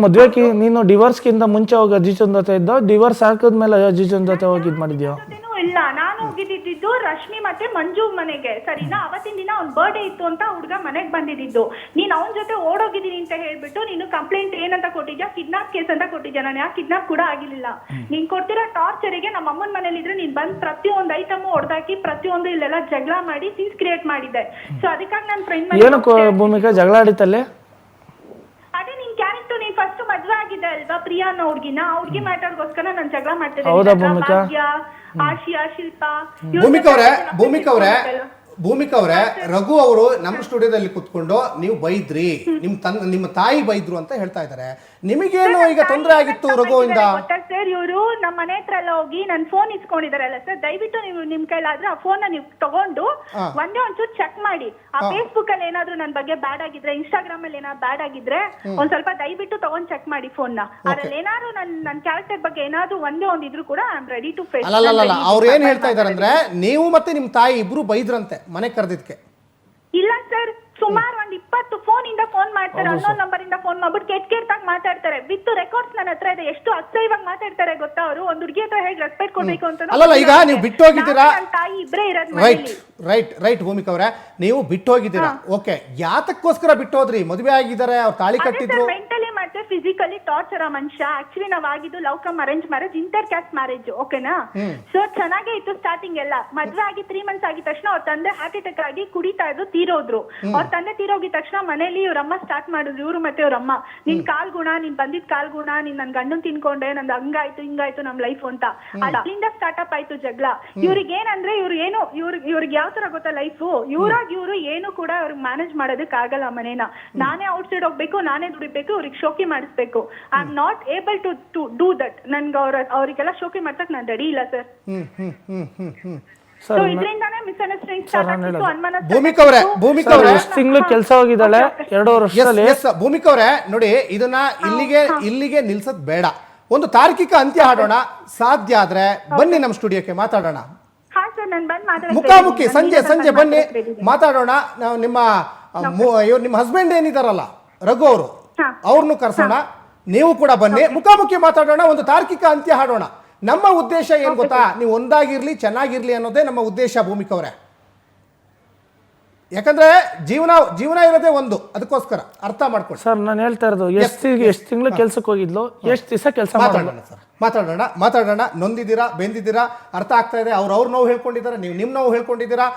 ನೀನು ಡಿವೋರ್ಸ್ಗಿಂತ ಮುಂಚೆ ಹೋಗಿ ಅಜಿಜನ್ ಜೊತೆ ಇದ್ದ, ಡಿವೋರ್ಸ್ ಹಾಕಿದ್ಮೇಲೆ ಅಜಿಜನ್ ಜೊತೆ ಹೋಗಿ ಇದು ಮಾಡಿದ್ಯೋ? ಇಲ್ಲ, ನಾನು ಹೋಗಿದ್ದು ರಶ್ಮಿ ಮತ್ತೆ ಮಂಜು ಮನೆಗೆ, ಸರಿನಾ? ಅವತ್ತಿನ ದಿನ ಅವ್ನ ಬರ್ಡೇ ಇತ್ತು ಅಂತ ಹುಡುಗ ಮನೆಗೆ ಬಂದಿದ್ದು. ನೀನ್ ಅವನ ಜೊತೆ ಓಡೋಗಿದ್ದೀನಿ ಅಂತ ಹೇಳ್ಬಿಟ್ಟು ನೀನು ಕಂಪ್ಲೇಂಟ್ ಏನಂತ ಕೊಟ್ಟಿದ್ಯಾ? ಕಿಡ್ನಾಪ್ ಕೇಸ್ ಅಂತ ಕೊಟ್ಟಿದ್ಯಾ. ನಾನು ಯಾಕೆ ಕಿಡ್ನಾಪ್ ಕೂಡ ಆಗಿರ್ಲಿಲ್ಲ. ನೀನ್ ಕೊಡ್ತಿರೋ ಟಾರ್ಚರಿಗೆ ನಮ್ಮ ಅಮ್ಮನ ಮನೇಲಿ ಇದ್ರೆ ನೀನ್ ಬಂದ್ ಪ್ರತಿಯೊಂದು ಐಟಮ್ ಹೊಡೆದಾಕಿ ಪ್ರತಿಯೊಂದು ಇಲ್ಲೆಲ್ಲ ಜಗಳ ಮಾಡಿ ಸೀನ್ಸ್ ಕ್ರಿಯೇಟ್ ಮಾಡಿದ್ದೆ. ಸೊ ಅದಕ್ಕಾಗಿ ನನ್ನ ಫ್ರೆಂಡ್ ಏನಕ್ಕೆ ಭೂಮಿಕಾ ಜಗಳ ಆಡಿತಲ್ಲೇ? ಅದೇ ನಿನ್ ಕ್ಯಾರೆಕ್ಟರ್, ನೀನ್ ಫಸ್ಟ್ ಮದ್ವೆ ಆಗಿದೆ ಅಲ್ವಾ ಪ್ರಿಯಾ ಅನ್ನೋ ಹುಡ್ಗಿನ, ಆ ಹುಡ್ಗಿ ಮ್ಯಾಟರ್ಗೋಸ್ಕರ ನಾನು ಜಗಳ ಹೌದಾ ಭೂಮಿಕಾ? ಮಾಡ್ತಿದ್ದೆ. ಆಶಿಯಾ, ಶಿಲ್ಪಾ, ಭೂಮಿಕಾ ಅವರೇ, ರಘು ಅವರು ನಮ್ಮ ಸ್ಟುಡಿಯೋದಲ್ಲಿ ಕುತ್ಕೊಂಡು ನೀವು ಬೈದ್ರಿ, ನಿಮ್ಮ ತಾಯಿ ಬೈದ್ರು ಅಂತ ಹೇಳ್ತಾ ಇದ್ದಾರೆ. ನಿಮಗೇನು ಈಗ ತೊಂದರೆ ಆಗಿತ್ತು ರಘುವಿಂದ? ಸರ್, ಇವರು ನಮ್ಮ ಮನೆ ಹತ್ರ ಎಲ್ಲ ಹೋಗಿ ನನ್ನ ಫೋನ್ ಇಸ್ಕೊಂಡಿದಾರಲ್ಲ ಸರ್, ದಯವಿಟ್ಟು ನೀವು ನಿಮ್ ಕೈಲಾದ್ರೆ ಆ ಫೋನ್ ನೀವು ತಗೊಂಡು ಒಂಚೂರು ಚೆಕ್ ಮಾಡಿ. ಆ ಫೇಸ್ಬುಕ್ ಅಲ್ಲಿ ಏನಾದ್ರು ನನ್ನ ಬಗ್ಗೆ ಬ್ಯಾಡ್ ಆಗಿದ್ರೆ, ಇನ್ಸ್ಟಾಗ್ರಾಮ್ ಅಲ್ಲಿ ಏನಾದ್ರು ಬ್ಯಾಡ್ ಆಗಿದ್ರೆ ಒಂದ್ ಸ್ವಲ್ಪ ದಯವಿಟ್ಟು ತಗೊಂಡ್ ಚೆಕ್ ಮಾಡಿ ಫೋನ್ ನ. ಅದ್ರಲ್ಲಿ ಏನಾದ್ರು ನನ್ನ ಕ್ಯಾರೆಕ್ಟರ್ ಬಗ್ಗೆ ಏನಾದ್ರು ಒಂದ್ ಇದ್ರು ಕೂಡ I am ready to face. ಅಲ್ಲ, ಅವ್ರು ಏನ್ ಹೇಳ್ತಾ ಇದಾರೆ ಅಂದ್ರೆ, ನೀವು ಮತ್ತೆ ನಿಮ್ ತಾಯಿ ಇಬ್ರು ಬೈದ್ರಂತೆ ಮನೆ ಕರೆದಿದ್ಕೆ. ಇಲ್ಲ ಸರ್, ಸುಮಾರು 20 ಫೋನ್ ಇಂದ ಫೋನ್ ಮಾಡ್ತಾರೆ, ಅನ್ನೋನ್ ನಂಬರ್ ಇಂದ ಫೋನ್ ಮಾಡ್ಬಿಟ್ಟು ಕೆಟ್ಟಾಗಿ ಮಾತಾಡ್ತಾರೆ. ವಿತ್ ರೆಕಾರ್ಡ್ಸ್ ನನ್ನ ಹತ್ರ ಇದೆ. ಎಷ್ಟು ಅಸಹ್ಯವಾಗಿ ಮಾತಾಡ್ತಾರೆ ಗೊತ್ತಾ ಅವರು? ಒಂದ್ ಹುಡುಗಿ ಹತ್ರ ಹೇಗೆ ರೆಸ್ಪೆಕ್ಟ್ ಕೊಡ್ಬೇಕು ಅಂತ. ಅಲ್ಲ, ಈಗ ನೀವು ಬಿಟ್ಟು ಹೋಗಿದ್ದೀರಾ, ತಾಯಿ ಇಬ್ರೇ ಇರೋದು. ರೈಟ್ ಭೂಮಿಕಾ ಅವರೇ, ನೀವು ಬಿಟ್ಟು ಹೋಗಿದ್ದೀರಾ. ಓಕೆ, ಯಾತಕ್ಕೋಸ್ಕರ ಬಿಟ್ಟು ಹೋದ್ರಿ? ಮದುವೆ ಆಗಿದ್ದಾರೆ, ಅವ್ರು ತಾಳಿ ಕಟ್ಟಿದ್ರು. ಮೆಂಟಲಿ ಮತ್ತೆ ಫಿಸಿಕಲಿ ಟಾರ್ಚರ್ ಆ ಮನುಷ್ಯ. ಆಕ್ಚುಲಿ ನಾವ್ ಆಗಿದ್ದು love come arrange marriage, inter caste marriage. ಓಕೆನಾ? ಸೊ ಚೆನ್ನಾಗೇ ಇತ್ತು ಸ್ಟಾರ್ಟಿಂಗ್ ಎಲ್ಲ. ಮದ್ವೆ ಆಗಿ 3 ಮಂತ್ಸ್ ಆಗಿದ ತಕ್ಷಣ ಅವ್ರ ತಂದೆ ಹಾರ್ಟ್ ಅಟ್ಯಾಕ್ ಆಗಿ ಕುಡಿತಾ ಇದ್ರು, ತೀರೋದ್ರು. ಅವ್ರ ತಂದೆ ತೀರೋಗಿದ ತಕ್ಷಣ ಮನೇಲಿ ಇವ್ರಮ್ಮ ಸ್ಟಾರ್ಟ್ ಮಾಡಿದ್ರು, ಇವ್ರು ಮತ್ತೆ ಇವ್ರಮ್ಮ, ನಿನ್ ಕಾಲ್ ಗುಣ, ನೀನ್ ಬಂದಿದ್ ಕಾಲ್ ಗುಣ, ನೀನ್ ನನ್ ಗಂಡನ್ ತಿನ್ಕೊಂಡೆ, ನಂದು ಹಂಗಾಯ್ತು ಹಿಂಗಾಯ್ತು ನಮ್ ಲೈಫ್ ಅಂತ. ಅಲ್ಲಿಂದ ಸ್ಟಾರ್ಟ್ಅಪ್ ಆಯ್ತು ಜಗಳ. ಇವ್ರಿಗೆ ಏನಂದ್ರೆ, ಇವ್ರಿಗೆ ಯಾವ ತರ ಗೊತ್ತಾ ಲೈಫ್, ಇವ್ರು ಏನು ಕೂಡ ಅವ್ರಿಗೆ ಮ್ಯಾನೇಜ್ ಮಾಡೋದಕ್ಕೆ ಆಗಲ್ಲ ಮನೇನ. ನಾನೇ ಔಟ್ ಸೈಡ್ ಹೋಗ್ಬೇಕು, ನಾನೇ ದುಡಿಬೇಕು, ಅವ್ರಿಗೆ ಶೋಕಿ ಮಾಡಿಸ್ಬೇಕು. I am not able to do that. ನನ್ಗೆ ಅವ್ರಿಗೆಲ್ಲ ಶೋಕಿ ಮಾಡ್ಸಕ್ ನಾನ್ ರೆಡಿ ಇಲ್ಲ ಸರ್. ಭೂಮಿಕಾ ಅವರೇ, ತಿಂಗಳು ಕೆಲಸ ಹೋಗಿದ್ದಾಳೆ 2 ವರ್ಷದಲ್ಲಿ. ಭೂಮಿಕಾ ಅವರೇ ನೋಡಿ, ಇದನ್ನ ಇಲ್ಲಿಗೆ ನಿಲ್ಸದ್ ಬೇಡ. ಒಂದು ತಾರ್ಕಿಕ ಅಂತ್ಯ ಹಾಡೋಣ. ಸಾಧ್ಯ ಆದ್ರೆ ಬನ್ನಿ ನಮ್ಮ ಸ್ಟುಡಿಯೋಕ್ಕೆ ಮಾತಾಡೋಣ. ಮುಖಾಮುಖಿ ಸಂಜೆ ಬನ್ನಿ ಮಾತಾಡೋಣ. ನಾವು ನಿಮ್ಮ ಹಸ್ಬೆಂಡ್ ಏನಿದಾರಲ್ಲ ರಘು ಅವರು, ಅವ್ರನ್ನು ಕರ್ಸೋಣ. ನೀವು ಕೂಡ ಬನ್ನಿ, ಮುಖಾಮುಖಿ ಮಾತಾಡೋಣ, ಒಂದು ತಾರ್ಕಿಕ ಅಂತ್ಯ ಹಾಡೋಣ. ನಮ್ಮ ಉದ್ದೇಶ ಏನ್ ಗೊತ್ತಾ? ನೀವು ಒಂದಾಗಿರ್ಲಿ, ಚೆನ್ನಾಗಿರ್ಲಿ ಅನ್ನೋದೇ ನಮ್ಮ ಉದ್ದೇಶ ಭೂಮಿಕಾ ಅವರೇ. ಯಾಕಂದ್ರೆ ಜೀವನ ಇರೋದೇ ಒಂದು, ಅದಕ್ಕೋಸ್ಕರ ಅರ್ಥ ಮಾಡ್ಕೊಳ್ಳಿ. ಸರ್, ನಾನು ಹೇಳ್ತಾ ಇರೋದು ಎಷ್ಟು ತಿಂಗಳು ಕೆಲ್ಸಕ್ಕೆ ಹೋಗಿದ್ಲು, ಎಷ್ಟು ದಿವಸ ಕೆಲಸ ಮಾತಾಡೋಣ. ನೊಂದಿದ್ದೀರಾ, ಬೆಂದಿದ್ದೀರಾ, ಅರ್ಥ ಆಗ್ತಾ ಇದೆ. ಅವ್ರ ನೋವು ಹೇಳ್ಕೊಂಡಿದ್ದಾರೆ, ನೀವು ನಿಮ್ಮ ನೋವು ಹೇಳ್ಕೊಂಡಿದ್ದೀರಾ.